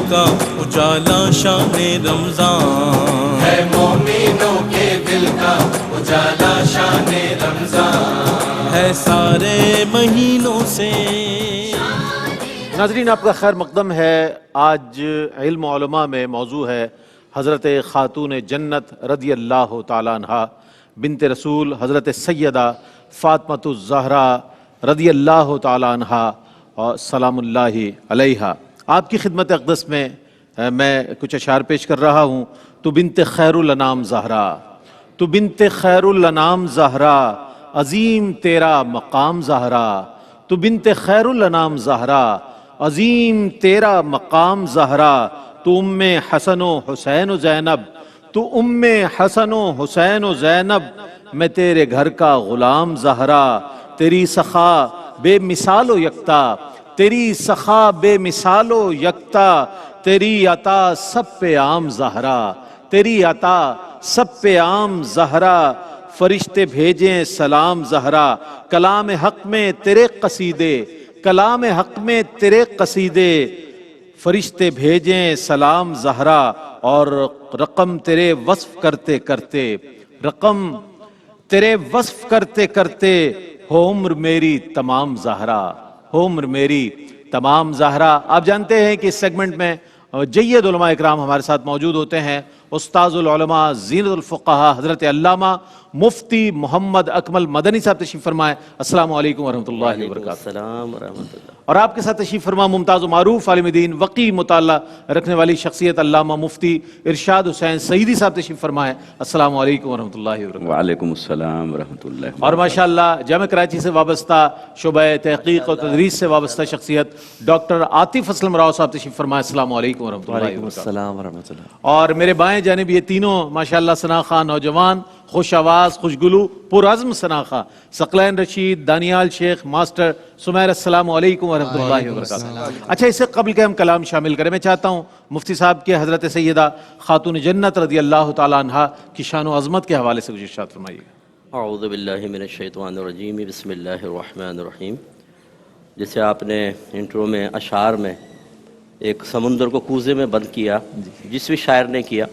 کا اجالا شان رمضان، ہے مومنوں کے دل کا اجالا شان رمضان، ہے سارے مہینوں سے۔ ناظرین آپ کا خیر مقدم ہے۔ آج علم و علماء میں موضوع ہے حضرت خاتون جنت رضی اللہ تعالیٰ عنہ بنت رسول حضرت سیدہ فاطمۃ الزہرا رضی اللہ تعالیٰ عنہ اور سلام اللہ علیہا۔ آپ کی خدمت اقدس میں میں کچھ اشعار پیش کر رہا ہوں۔ تو بنت خیر الانام زہرا، تو بنت خیر الانام زہرا، عظیم تیرا مقام زہرا، تو بنت خیر الانام زہرا، عظیم تیرا مقام زہرا، تو ام حسن و حسین و زینب، تو ام حسن و حسین و زینب، میں تیرے گھر کا غلام زہرا، تیری سخا بے مثال و یکتا، تیری سخا بے مثال و یکتا، تیری عطا سب پہ عام زہرا، تیری عطا سب پہ عام زہرا، فرشتے بھیجیں سلام زہرا، کلام حق میں تیرے قصیدے، کلام حق میں تیرے قصیدے، فرشتے بھیجیں سلام زہرا، اور رقم تیرے وصف کرتے کرتے، رقم تیرے وصف کرتے کرتے، ہو عمر میری تمام زہرا، ہو عمر میری تمام زہرا۔ آپ جانتے ہیں کہ اس سیگمنٹ میں جید علماء اکرام ہمارے ساتھ موجود ہوتے ہیں۔ استاذ العلماء زینت الفقہا حضرت علامہ مفتی محمد اکمل مدنی صاحب تشریف فرمائے۔ السلام علیکم ورحمۃ اللہ وبرکاتہ۔ السلام ورحمۃ اللہ۔ اور آپ کے ساتھ تشریف فرما ممتاز و معروف عالم دین وقی مطالعہ رکھنے والی شخصیت علامہ مفتی ارشاد حسین سعیدی صاحب تشریف فرمائے۔ السلام علیکم ورحمۃ اللہ وبرکاتہ۔ وعلیکم السلام ورحمۃ اللہ۔ اور ماشاءاللہ جامعہ کراچی سے وابستہ شعبہ تحقیق و تدریس سے وابستہ شخصیت ڈاکٹر عاطف اسلم راؤ صاحب تشریف فرمائے۔ السلام علیکم ورحمۃ اللہ وعلیکم وبرکاتہ۔ السلام ورحمۃ اللہ۔ اور میرے بائیں جانب یہ تینوں ماشاءاللہ ثنا خان نوجوان، خوش آواز، خوشگلو، پرعزم ثنا خان، ثقلین رشید، دانیال شیخ، ماسٹر سمیر، السلام علیکم ورحمۃ اللہ وبرکاتہ۔ اچھا، اس سے قبل کہ ہم کلام شامل کریں، میں چاہتا ہوں مفتی صاحب کے حضرت سیدہ خاتون جنت رضی اللہ تعالیٰ عنہ کی شان و عظمت کے حوالے سے کچھ ارشاد فرمائیے۔ اعوذ باللہ من الشیطان الرجیم، بسم اللہ الرحمن الرحیم۔ جیسے آپ نے انٹرو میں اشعار میں ایک سمندر کو کوزے میں بند کیا، جس بھی شاعر نے کیا،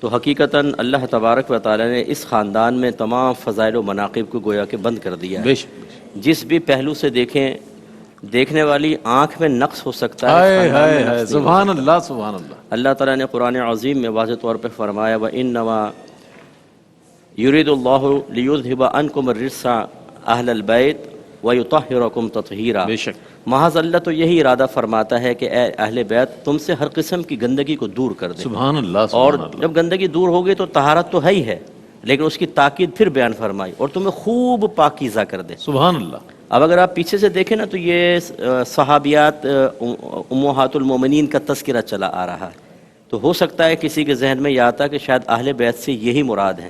تو حقیقتاً اللہ تبارک و تعالیٰ نے اس خاندان میں تمام فضائل و مناقب کو گویا کہ بند کر دیا ہے۔ بے شک۔ جس بھی پہلو سے دیکھیں، دیکھنے والی آنکھ میں نقص ہو سکتا ہے، ہائے خاندان ہائے میں ہائے، نقص نہیں ہو سبحان سکتا۔ اللہ سبحان اللہ۔ اللہ تعالیٰ نے قرآن عظیم میں واضح طور پہ فرمایا وَإِنَّمَا يُرِيدُ اللَّهُ لِيُذْهِبَ عَنْكُمُ الرِّجْسَ أَهْلَ الْبَيْتِ وَيُطَهِّرَكُمْ تَطْهِيرًا۔ بے شک۔ محض اللہ تو یہی ارادہ فرماتا ہے کہ اے اہل بیت، تم سے ہر قسم کی گندگی کو دور کر دے۔ سبحان اللہ اور سبحان اللہ۔ جب گندگی دور ہوگی تو طہارت تو ہے ہی ہے، لیکن اس کی تاکید پھر بیان فرمائی، اور تمہیں خوب پاکیزہ کر دے۔ سبحان اللہ۔ اب اگر آپ پیچھے سے دیکھیں نا، تو یہ صحابیات امہات المومنین کا تذکرہ چلا آ رہا ہے، تو ہو سکتا ہے کسی کے ذہن میں یہ آتا کہ شاید اہل بیت سے یہی مراد ہے۔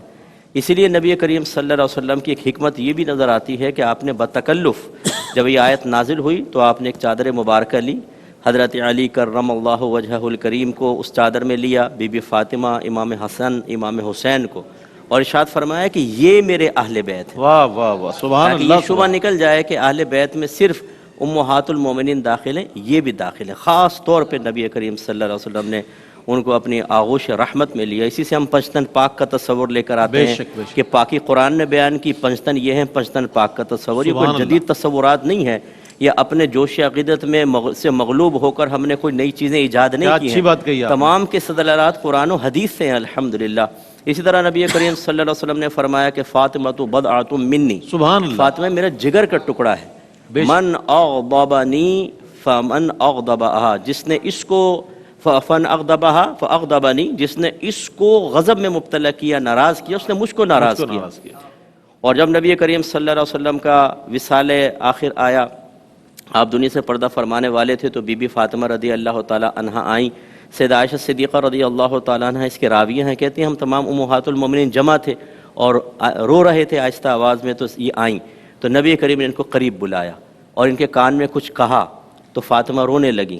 اسی لیے نبی کریم صلی اللہ علیہ وسلم کی ایک حکمت یہ بھی نظر آتی ہے کہ آپ نے بتکلف جب یہ آیت نازل ہوئی تو آپ نے ایک چادر مبارکہ لی، حضرت علی کرم اللہ وجہہ الکریم کو اس چادر میں لیا، بی بی فاطمہ، امام حسن، امام حسین کو، اور ارشاد فرمایا کہ یہ میرے اہل بیت ہیں، واہ واہ واہ، سبحان تاکہ اللہ۔ یہ شبہ نکل جائے کہ اہل بیت میں صرف امہات المومنین داخل ہیں، یہ بھی داخل ہیں۔ خاص طور پہ نبی کریم صلی اللہ علیہ وسلم نے ان کو اپنی آغوش رحمت میں لیا۔ اسی سے ہم پنجتن پاک کا تصور لے کر آتے ہیں کہ پاکی قرآن نے بیان کی، پنجتن یہ ہیں، پنجتن پاک کا تصور۔ یہ کوئی جدید تصورات نہیں ہے، یا اپنے جوش عقیدت میں سے مغلوب ہو کر ہم نے کوئی نئی چیزیں ایجاد نہیں کی اچھی بات کہی ہیں، آپ نے۔ تمام کے صدلالات قرآن و حدیث سے ہیں الحمدللہ۔ اسی طرح نبی کریم صلی اللہ علیہ وسلم نے فرمایا کہ فاطمہ بضعۃ منی، سبحان اللہ۔ فاطمہ میرا جگر کا ٹکڑا ہے۔ من اغضبنی فمن اغضبہا، جس نے اس کو فن اغضبہا فاغضبنی، جس نے اس کو غضب میں مبتلا کیا، ناراض کیا، اس نے مجھ کو ناراض کیا۔ اور جب نبی کریم صلی اللہ علیہ وسلم کا وصال آخر آیا، آپ دنیا سے پردہ فرمانے والے تھے، تو بی بی فاطمہ رضی اللہ تعالی عنہ آئیں۔ سیدہ عائشہ صدیقہ رضی اللہ تعالیٰ عنہ اس کے راویہ ہیں، کہتے ہیں ہم تمام امہات المومنین جمع تھے اور رو رہے تھے آہستہ آواز میں، تو یہ آئیں تو نبی کریم نے ان کو قریب بلایا اور ان کے کان میں کچھ کہا تو فاطمہ رونے لگیں،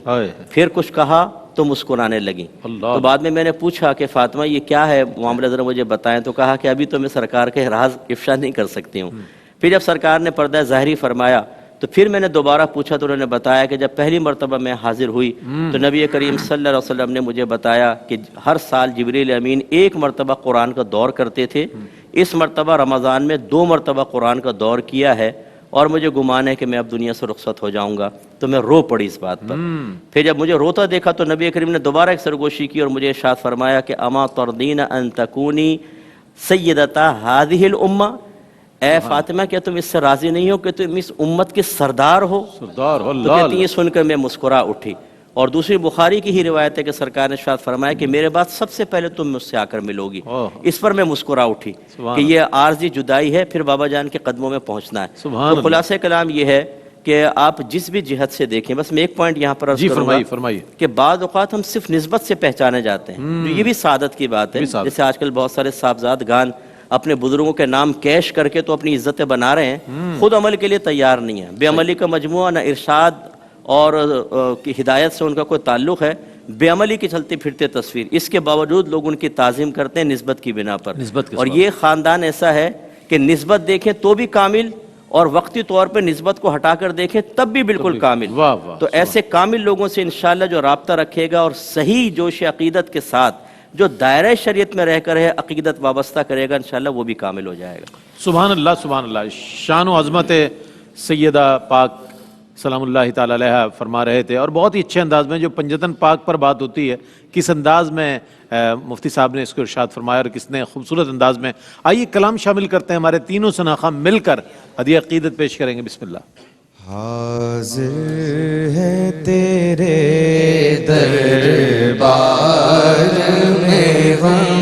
پھر کچھ کہا تو مسکرانے لگیں۔ تو بعد میں نے پوچھا کہ فاطمہ یہ کیا ہے معاملہ، ذرا مجھے بتائیں، تو کہا کہ ابھی تو میں سرکار کے راز افشا نہیں کر سکتی ہوں۔ پھر جب سرکار نے پردہ ظاہری فرمایا تو پھر میں نے دوبارہ پوچھا تو انہوں نے بتایا کہ جب پہلی مرتبہ میں حاضر ہوئی تو نبی کریم صلی اللہ علیہ وسلم نے مجھے بتایا کہ ہر سال جبریل امین ایک مرتبہ قرآن کا دور کرتے تھے، اس مرتبہ رمضان میں 2 مرتبہ قرآن کا دور کیا ہے، اور مجھے گمان ہے کہ میں اب دنیا سے رخصت ہو جاؤں گا۔ تو میں رو پڑی اس بات پر۔ پھر جب مجھے روتا دیکھا تو نبی کریم نے دوبارہ ایک سرگوشی کی اور مجھے ارشاد فرمایا کہ اما ترضین ان تکونی سیدتا هذه الامہ، اے فاطمہ کیا تم اس سے راضی نہیں ہو کہ تم اس امت کے سردار ہو؟ سردار تو اللہ کہتی ہیں سن کر میں مسکرا اٹھی۔ اور دوسری بخاری کی ہی روایت ہے کہ سرکار نے ارشاد فرمایا کہ میرے بعد سب سے پہلے تم مجھ سے آ کر ملو گی۔ اس پر میں مسکرا اٹھی کہ یہ عارضی جدائی ہے، پھر بابا جان کے قدموں میں پہنچنا ہے۔ سبحان تو خلاصہ کلام یہ ہے کہ آپ جس بھی جہت سے دیکھیں، بس میں ایک پوائنٹ یہاں پر عرض جی کروں گا فرمائیے۔ کہ بعض اوقات ہم صرف نسبت سے پہچانے جاتے ہیں، تو یہ بھی سعادت کی بات ہے۔ جیسے آج کل بہت سارے صاحبزاد گان اپنے بزرگوں کے نام کیش کر کے تو اپنی عزتیں بنا رہے ہیں، خود عمل کے لیے تیار نہیں ہے۔ بے عملی کا مجموعہ، نہ ارشاد اور کی ہدایت سے ان کا کوئی تعلق ہے، بے عملی کی چلتے پھرتے تصویر، اس کے باوجود لوگ ان کی تعظیم کرتے ہیں نسبت کی بنا پر۔ اور یہ خاندان ایسا ہے کہ نسبت دیکھیں تو بھی کامل، اور وقتی طور پہ نسبت کو ہٹا کر دیکھیں تب بھی بالکل کامل۔ تو ایسے کامل لوگوں سے انشاءاللہ جو رابطہ رکھے گا اور صحیح جوش عقیدت کے ساتھ جو دائرہ شریعت میں رہ کر ہے عقیدت وابستہ کرے گا، انشاءاللہ وہ بھی کامل ہو جائے گا۔ سبحان اللہ سبحان اللہ۔ شان و عظمت سیدہ پاک سلام اللہ تعالی علیہ فرما رہے تھے، اور بہت ہی اچھے انداز میں جو پنجتن پاک پر بات ہوتی ہے کس انداز میں مفتی صاحب نے اس کو ارشاد فرمایا اور کس نے خوبصورت انداز میں۔ آئیے کلام شامل کرتے ہیں، ہمارے تینوں شناخہ مل کر ہدیہ عقیدت پیش کریں گے۔ بسم اللہ۔ حاضر ہے تیرے دربار میں ہم،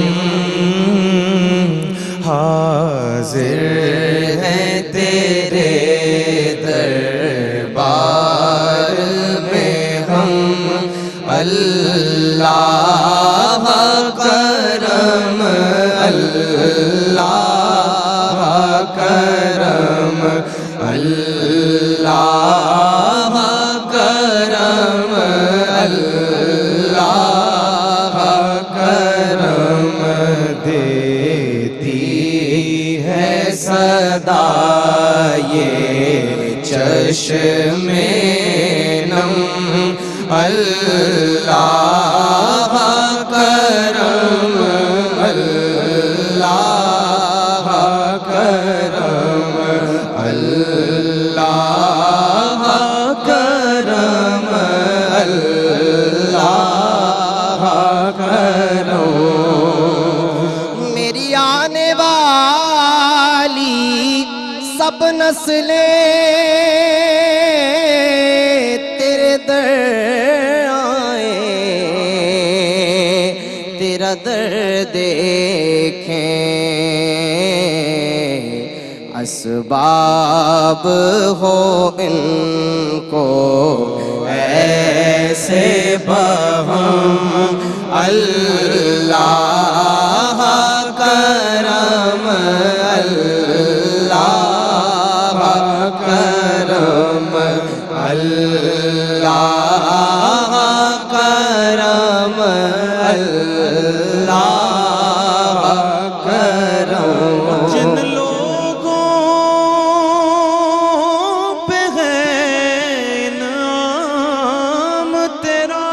حاضر ہے تیرے دربار میں ہم، اللہ کرم اللہ کرم اللہ کرم اللہ کرم دیتی ہے صدا یہ چشم نم، اللہ کرم اللہ کرم اللہ کرم اللہ کرم۔ میری آنے والی سب نسلیں تیرے در آئیں، تیرا در دیکھیں، اسباب ہو ان کو ایسے بہم، اللہ کرم اللہ کرم اللہ کرم اللہ کرم۔ جن لوگوں پہ ہے انعام تیرا،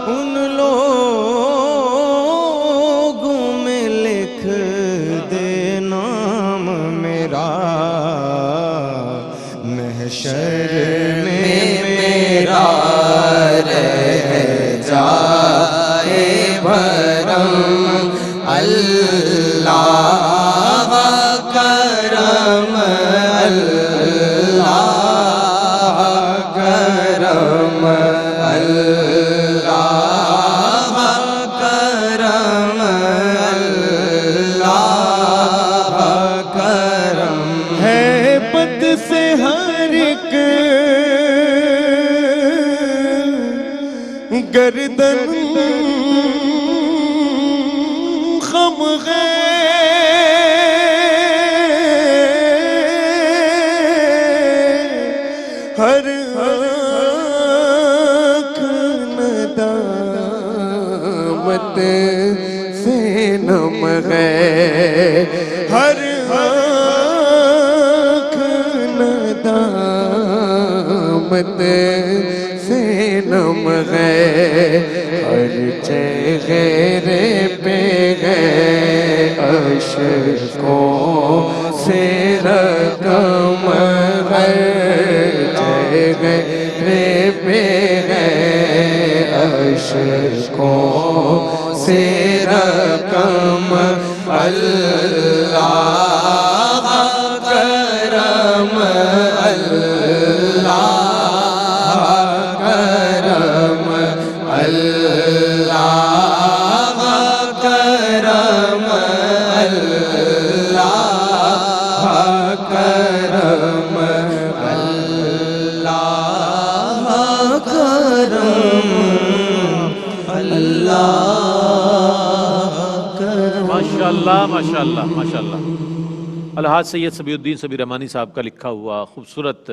ان لوگوں میں لکھ دے نام میرا، محشر میں میرا رہ جائے بھرم، اللہ کرم اللہ کرم اللہ کرم اللہ کرم۔ ہے بد سے ہر ایک گردن خم ہے، ہر آنکھ ندامت سے نم ہے، ہر آنکھ رحمت سے نم ہے، ہر چہرے پہ ہے اشکوں سے رقم، ہر چہرے پہ ہے اشکوں سے رقم، اللہ کرم، اللہ کرم، اللہ کرم، اللہ کرم، اللہ کرم، ماشاءاللہ ماشاءاللہ ماشاءاللہ۔ الحاج سید صبی الدین صبی رحمانی صاحب کا لکھا ہوا خوبصورت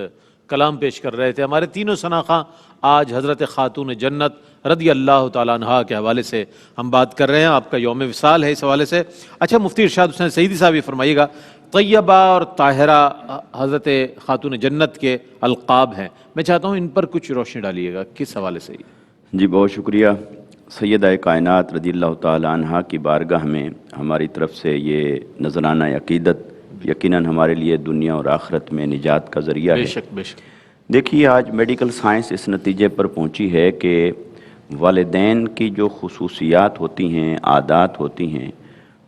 کلام پیش کر رہے تھے۔ ہمارے تینوں ثناءخواں آج حضرت خاتون جنت رضی اللہ تعالیٰ عنہا کے حوالے سے ہم بات کر رہے ہیں، آپ کا یوم وصال ہے اس حوالے سے۔ اچھا مفتی ارشاد حسین سعیدی صاحب یہ فرمائیے گا، طیبہ اور طاہرہ حضرت خاتون جنت کے القاب ہیں، میں چاہتا ہوں ان پر کچھ روشنی ڈالیے گا، کس حوالے سے؟ جی بہت شکریہ۔ سیدہ کائنات رضی اللہ تعالیٰ عنہا کی بارگاہ میں ہماری طرف سے یہ نذرانہ عقیدت یقیناً ہمارے لیے دنیا اور آخرت میں نجات کا ذریعہ ہے۔ بے شک بے شک۔ دیکھیے آج میڈیکل سائنس اس نتیجے پر پہنچی ہے کہ والدین کی جو خصوصیات ہوتی ہیں، عادات ہوتی ہیں،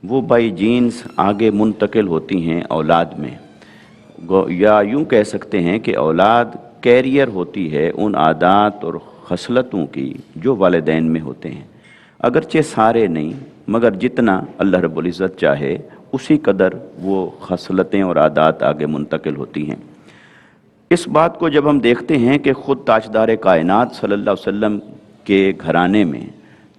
وہ بائی جینز آگے منتقل ہوتی ہیں اولاد میں، یا یوں کہہ سکتے ہیں کہ اولاد کیریئر ہوتی ہے ان عادات اور خصلتوں کی جو والدین میں ہوتے ہیں، اگرچہ سارے نہیں مگر جتنا اللہ رب العزت چاہے اسی قدر وہ خصلتیں اور عادات آگے منتقل ہوتی ہیں۔ اس بات کو جب ہم دیکھتے ہیں کہ خود تاجدار کائنات صلی اللہ علیہ وسلم کے گھرانے میں،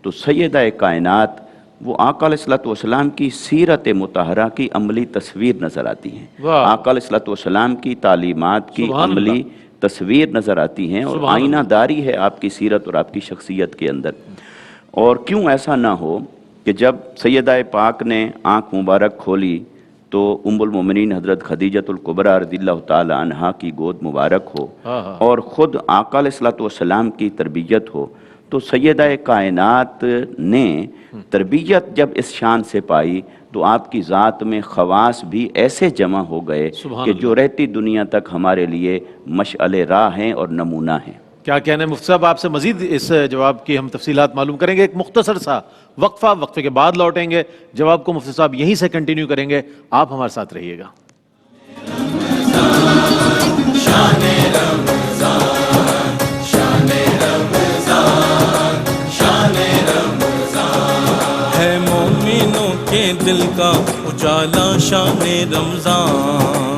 تو سیدہ کائنات وہ آقا علیہ الصلوۃ والسلام کی سیرت مطہرہ کی عملی تصویر نظر آتی ہیں، آقا علیہ الصلوۃ والسلام کی تعلیمات کی عملی تصویر نظر آتی ہیں، اور آئینہ داری ہے آپ کی سیرت اور آپ کی شخصیت کے اندر۔ اور کیوں ایسا نہ ہو کہ جب سیدہ پاک نے آنکھ مبارک کھولی تو ام المومنین حضرت خدیجۃ الکبریٰ رضی اللہ تعالی عنہا کی گود مبارک ہو اور خود آقا علیہ الصلوۃ والسلام کی تربیت ہو، تو سیدہ کائنات نے تربیت جب اس شان سے پائی تو آپ کی ذات میں خواص بھی ایسے جمع ہو گئے کہ جو رہتی دنیا تک ہمارے لیے مشعل راہ ہیں اور نمونہ ہیں۔ کیا کہنا ہے مفتی صاحب، آپ سے مزید اس جواب کی ہم تفصیلات معلوم کریں گے، ایک مختصر سا وقفہ، وقفے کے بعد لوٹیں گے، جواب کو مفتی صاحب یہیں سے کنٹینیو کریں گے، آپ ہمارے ساتھ رہیے گا۔ ہے مومنوں کے دل کا اجالا شان رمضان،